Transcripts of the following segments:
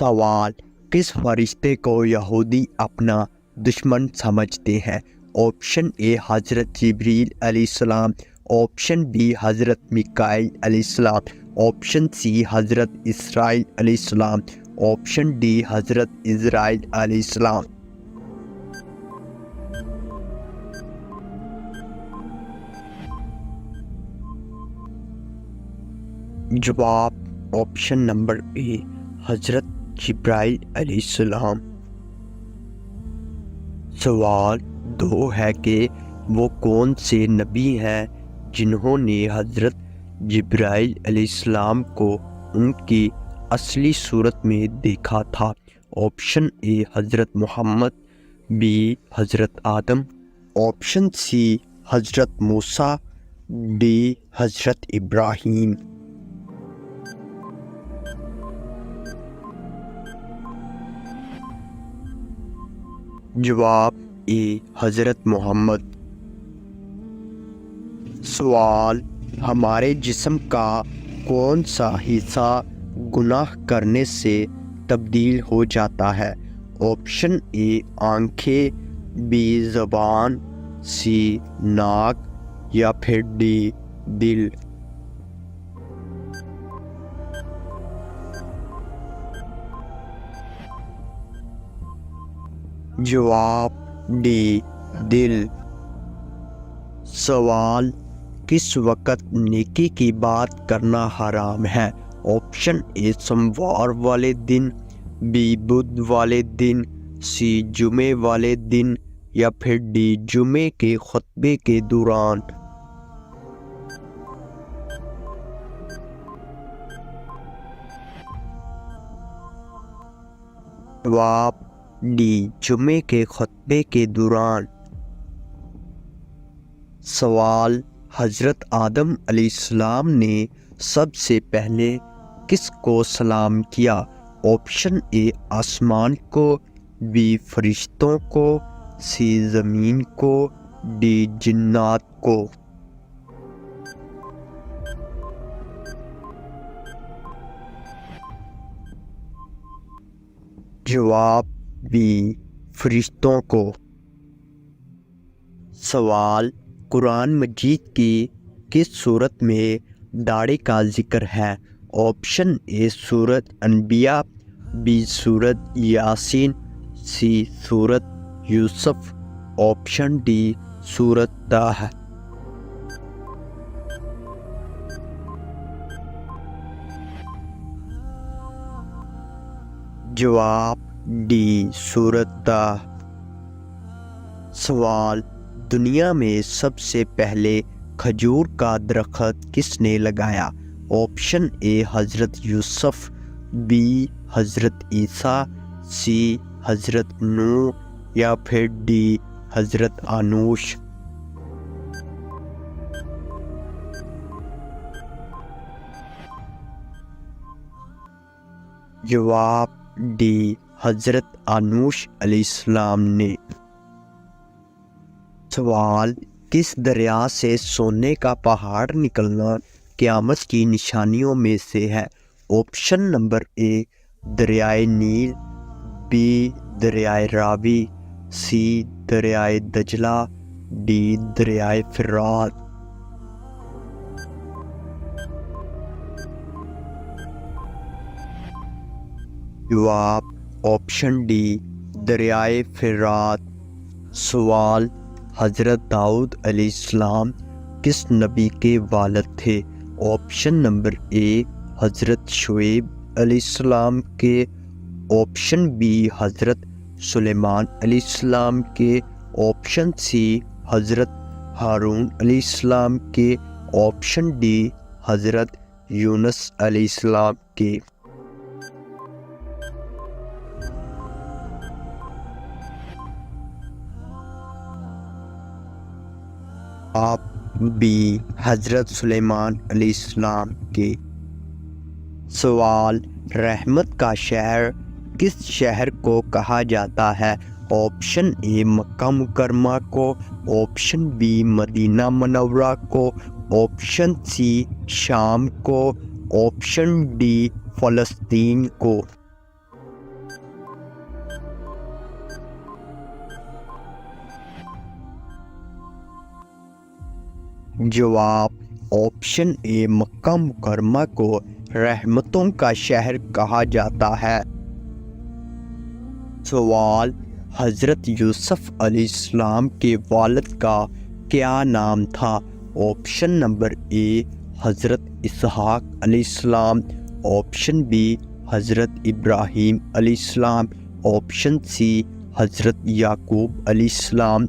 سوال: کس فرشتے کو یہودی اپنا دشمن سمجھتے ہیں؟ آپشن اے حضرت جبریل علیہ السلام، آپشن بی حضرت میکائیل علیہ السلام، آپشن سی حضرت اسرائیل علیہ السلام، آپشن ڈی حضرت اسرائیل علیہ السلام۔ جواب: آپشن نمبر اے حضرت جبرائیل علیہ السلام۔ سوال 2 ہے کہ وہ کون سے نبی ہیں جنہوں نے حضرت جبرائیل علیہ السلام کو ان کی اصلی صورت میں دیکھا تھا؟ آپشن اے حضرت محمد، بی حضرت آدم، آپشن سی حضرت موسیٰ، ڈی حضرت ابراہیم۔ جواب: اے حضرت محمد۔ سوال: ہمارے جسم کا کون سا حصہ گناہ کرنے سے تبدیل ہو جاتا ہے؟ آپشن اے آنکھیں، بی زبان، سی ناک یا پھر ڈی دل۔ جواب: ڈی دل۔ سوال: کس وقت نیکی کی بات کرنا حرام ہے؟ آپشن اے سوموار والے دن، بی بدھ والے دن، سی جمعے والے دن یا پھر ڈی جمعے کے خطبے کے دوران۔ جواب: ڈی جمعے کے خطبے کے دوران۔ سوال: حضرت آدم علیہ السلام نے سب سے پہلے کس کو سلام کیا؟ آپشن اے آسمان کو، بی فرشتوں کو، سی زمین کو، ڈی جنات کو۔ جواب: بی فرشتوں کو۔ سوال: قرآن مجید کی کس سورت میں داڑھی کا ذکر ہے؟ آپشن اے سورت انبیاء، بی سورت یاسین، سی سورت یوسف، آپشن ڈی سورت طٰ۔ جواب: ڈی سورت طٰ۔ سوال: دنیا میں سب سے پہلے کھجور کا درخت کس نے لگایا؟ آپشن اے حضرت یوسف، بی حضرت عیسیٰ، سی حضرت نوح یا پھر ڈی حضرت انوش۔ جواب: ڈی حضرت انوش علیہ السلام نے۔ سوال: کس دریا سے سونے کا پہاڑ نکلنا قیامت کی نشانیوں میں سے ہے؟ آپشن نمبر اے دریائے نیل، بی دریائے راوی، سی دریائے دجلہ، ڈی دریائے فرات۔ جواب: آپشن ڈی دریائے فرات۔ سوال: حضرت داؤد علیہ السلام کس نبی کے والد تھے؟ آپشن نمبر اے حضرت شعیب علیہ السلام کے، آپشن بی حضرت سلیمان علیہ السلام کے، آپشن سی حضرت ہارون علیہ السلام کے، آپشن ڈی حضرت یونس علیہ السلام کے۔ آپ بی حضرت سلیمان علیہ السلام کے۔ سوال: رحمت کا شہر کس شہر کو کہا جاتا ہے؟ آپشن اے مکہ مکرمہ کو، آپشن بی مدینہ منورہ کو، آپشن سی شام کو، آپشن ڈی فلسطین کو۔ جواب آپشن اے مکہ مکرمہ کو رحمتوں کا شہر کہا جاتا ہے۔ سوال، حضرت یوسف علیہ السلام کے والد کا کیا نام تھا؟ آپشن نمبر اے حضرت اسحاق علیہ السلام، آپشن بی حضرت ابراہیم علیہ السلام، آپشن سی حضرت یعقوب علیہ السلام،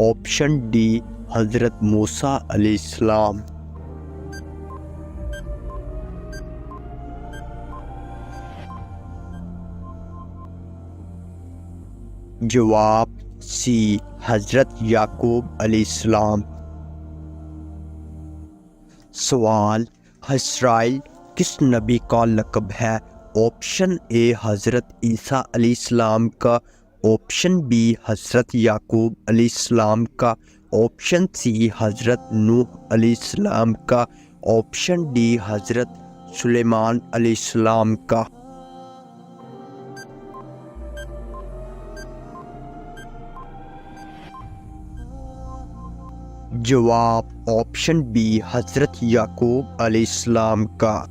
آپشن ڈی حضرت موسیٰ علیہ السلام۔ جواب سی حضرت یعقوب علیہ السلام۔ سوال، اسرائیل کس نبی کا لقب ہے؟ آپشن اے حضرت عیسیٰ علیہ السلام کا، آپشن بی حضرت یعقوب علیہ السلام کا، آپشن سی حضرت نوح علیہ السلام کا، آپشن ڈی حضرت سلیمان علیہ السلام کا۔ جواب آپشن بی حضرت یعقوب علیہ السلام کا۔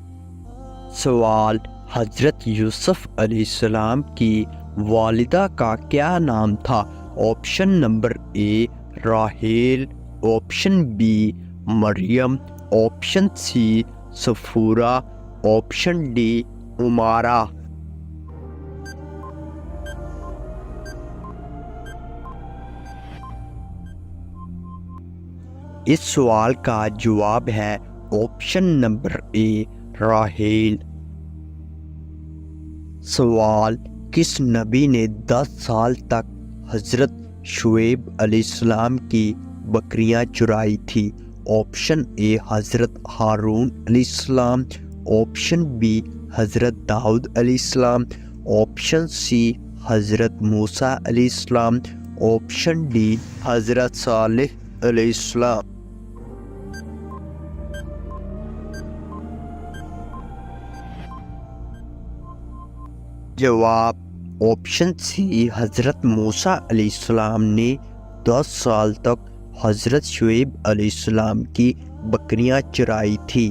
سوال، حضرت یوسف علیہ السلام کی والدہ کا کیا نام تھا؟ Option number A Raheel, option B Maryam, option C Safoora, option D Ammara. اس سوال کا جواب ہے آپشن نمبر اے راحیل۔ سوال، کس نبی نے 10 سال تک حضرت شعیب علیہ السلام کی بکریاں چرائی تھی؟ آپشن اے حضرت ہارون علیہ السلام، آپشن بی حضرت داؤد علیہ السلام، آپشن سی حضرت موسیٰ علیہ السلام، آپشن ڈی حضرت صالح علیہ السلام۔ جواب آپشن سی حضرت موسیٰ علیہ السلام نے 10 سال تک حضرت شعیب علیہ السلام کی بکریاں چرائی تھی۔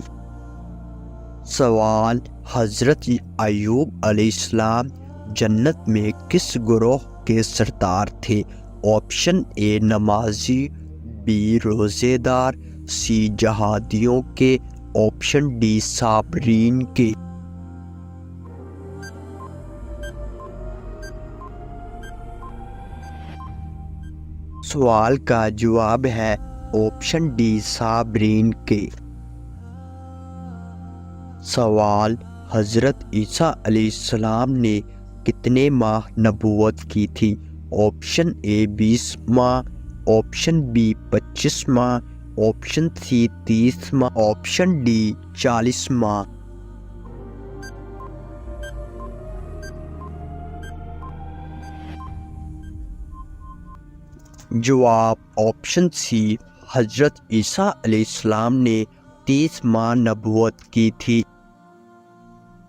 سوال، حضرت ایوب علیہ السلام جنت میں کس گروہ کے سردار تھے؟ آپشن اے نمازی، بی روزے دار، سی جہادیوں کے، آپشن ڈی صابرین کے۔ سوال کا جواب ہے آپشن ڈی صابرین کے۔ سوال، حضرت عیسیٰ علیہ السلام نے کتنے ماہ نبوت کی تھی؟ آپشن اے 20 ماہ، آپشن بی 25 ماہ، آپشن سی 30 ماہ، آپشن ڈی 40 ماہ۔ جواب آپشن سی حضرت عیسیٰ علیہ السلام نے 30 ماہ نبوت کی تھی۔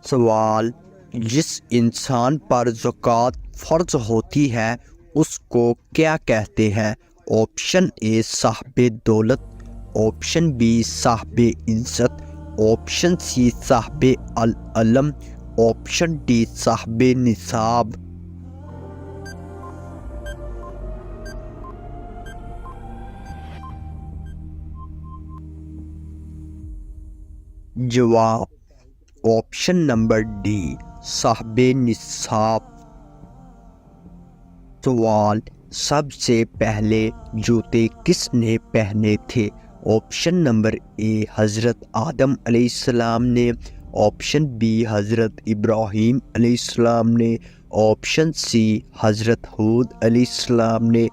سوال، جس انسان پر زکوٰۃ فرض ہوتی ہے اس کو کیا کہتے ہیں؟ آپشن اے صاحب دولت، آپشن بی صاحب عزت، آپشن سی صاحب العلم، آپشن ڈی صاحب نصاب۔ جواب آپشن نمبر ڈی صاحب نصاب۔ سوال، سب سے پہلے جوتے کس نے پہنے تھے؟ آپشن نمبر اے حضرت آدم علیہ السلام نے، آپشن بی حضرت ابراہیم علیہ السلام نے، آپشن سی حضرت ہود علیہ السلام نے،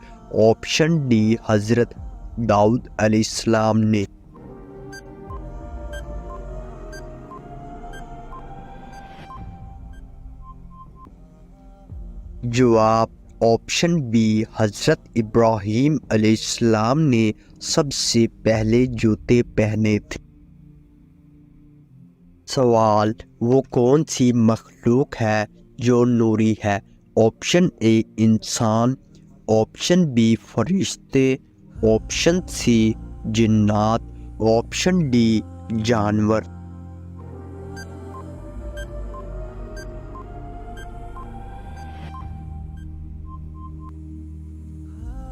آپشن ڈی حضرت داؤد علیہ السلام نے۔ جواب آپشن بی حضرت ابراہیم علیہ السلام نے سب سے پہلے جوتے پہنے تھے۔ سوال، وہ کون سی مخلوق ہے جو نوری ہے؟ آپشن اے انسان، آپشن بی فرشتے، آپشن سی جنات، آپشن ڈی جانور۔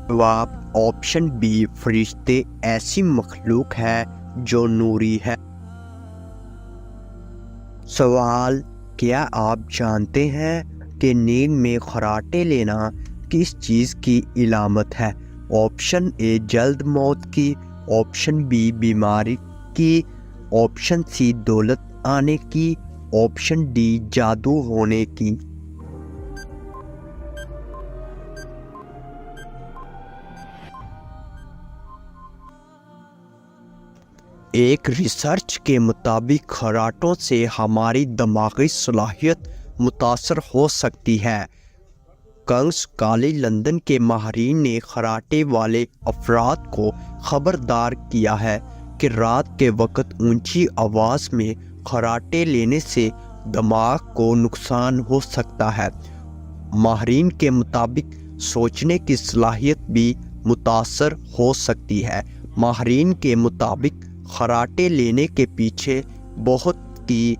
جواب آپشن بی فرشتے ایسی مخلوق ہے جو نوری ہے۔ سوال، کیا آپ جانتے ہیں کہ نیند میں خراٹے لینا کس چیز کی علامت ہے؟ آپشن اے جلد موت کی، آپشن بی بیماری کی، آپشن سی دولت آنے کی، آپشن ڈی جادو ہونے کی۔ ایک ریسرچ کے مطابق خراٹوں سے ہماری دماغی صلاحیت متاثر ہو سکتی ہے۔ کنگس کالج لندن کے ماہرین نے خراٹے والے افراد کو خبردار کیا ہے کہ رات کے وقت اونچی آواز میں خراٹے لینے سے دماغ کو نقصان ہو سکتا ہے۔ ماہرین کے مطابق سوچنے کی صلاحیت بھی متاثر ہو سکتی ہے۔ ماہرین کے مطابق خراٹے لینے کے پیچھے بہت کی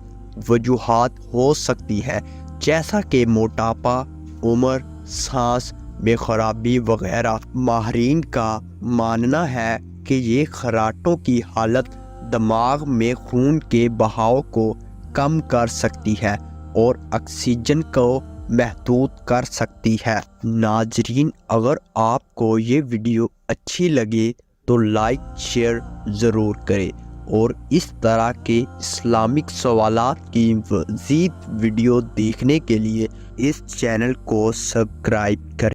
وجوہات ہو سکتی ہے، جیسا کہ موٹاپا، عمر، سانس میں خرابی وغیرہ۔ ماہرین کا ماننا ہے کہ یہ خراٹوں کی حالت دماغ میں خون کے بہاؤ کو کم کر سکتی ہے اور آکسیجن کو محدود کر سکتی ہے۔ ناظرین، اگر آپ کو یہ ویڈیو اچھی لگے تو لائک شیئر ضرور کریں اور اس طرح کے اسلامک سوالات کی مزید ویڈیو دیکھنے کے لیے اس چینل کو سبسکرائب کریں۔